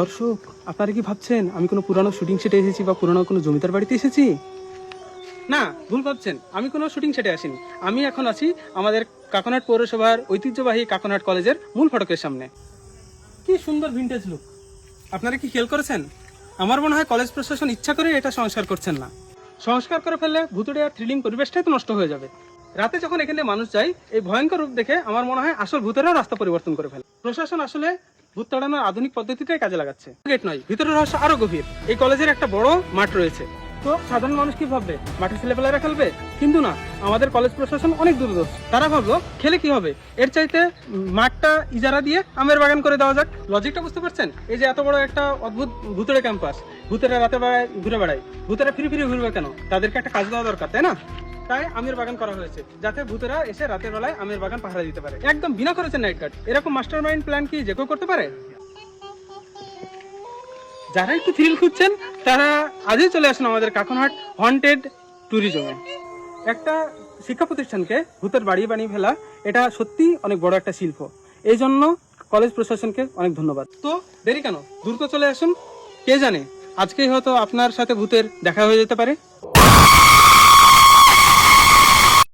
দর্শক, আপনারা কি ভাবছেন আমি কোনো পুরানো শুটিং সেটে এসেছি বা পুরানো কোনো জমিদার বাড়িতে এসেছি? না, ভুল ভাবছেন। আমি কোনো শুটিং সেটে আসিনি। আমি এখন আছি আমাদের কাকনাট পৌরসভার ঐতিহ্যবাহী কাকনাট কলেজের মূল ফটকের সামনে। কি সুন্দর ভিন্টেজ লুক! আপনারা কি খেয়াল করেছেন? আমার মনে হয় কলেজ প্রশাসন ইচ্ছা করে এটা সংস্কার করছেন না। সংস্কার করে ফেললে ভুতুড়ে আর থ্রিলিং পরিবেশটাই তো নষ্ট হয়ে যাবে। রাতে যখন এখানে মানুষ যায়, এই ভয়ঙ্কর রূপ দেখে আমার মনে হয় আসল ভূতেরাও রাস্তা পরিবর্তন করে ফেলে। প্রশাসন আসলে ভূত তাড়ানোর আধুনিক পদ্ধতিটাই কাজে লাগাচ্ছে। গেট নয়, ভিতরের রহস্য আরো গভীর। এই কলেজের একটা বড় মাঠ রয়েছে, তো সাধারণ মানুষ কি ভাববে মাঠে ছেলেপেলেরা খেলবে? কিন্তু না, আমাদের কলেজ প্রশাসন অনেক দূরদর্শী। তারা ভাবলো খেলে কি হবে, এর চাইতে মাঠটা ইজারা দিয়ে আমের বাগান করে দেওয়া যাক। লজিকটা বুঝতে পারছেন? এই যে এত বড় একটা অদ্ভুত ভূতের ক্যাম্পাস, ভূতেরা রাতে বেলায় ঘুরে বেড়ায়, ভূতেরা ফিরে ফিরে ঘুরবে কেন? তাদেরকে একটা কাজ দেওয়া দরকার, তাই না? তাই আমের বাগান করা হয়েছে, যাতে ভূতেরা এসে রাতের বেলায় আমের বাগান পাহারা দিতে পারে, একদম বিনা খরচে নাইট গার্ড। এরকম মাস্টার মাইন্ড প্ল্যান কি যে কেউ করতে পারে? যারা একটু থ্রিল খুঁজছেন তারা আজই চলে আসুন আমাদের কাকনহাট হন্টেড ট্যুরিজমে। একটা শিক্ষা প্রতিষ্ঠানকে ভূতের বাড়ি বানিয়ে ফেলা, এটা সত্যি অনেক বড় একটা শিল্প। এই জন্য কলেজ প্রশাসনকে অনেক ধন্যবাদ। তো দেরি কেন, দ্রুত চলে আসুন। কে জানে আজকেই হয়তো আপনার সাথে ভূতের দেখা হয়ে যেতে পারে।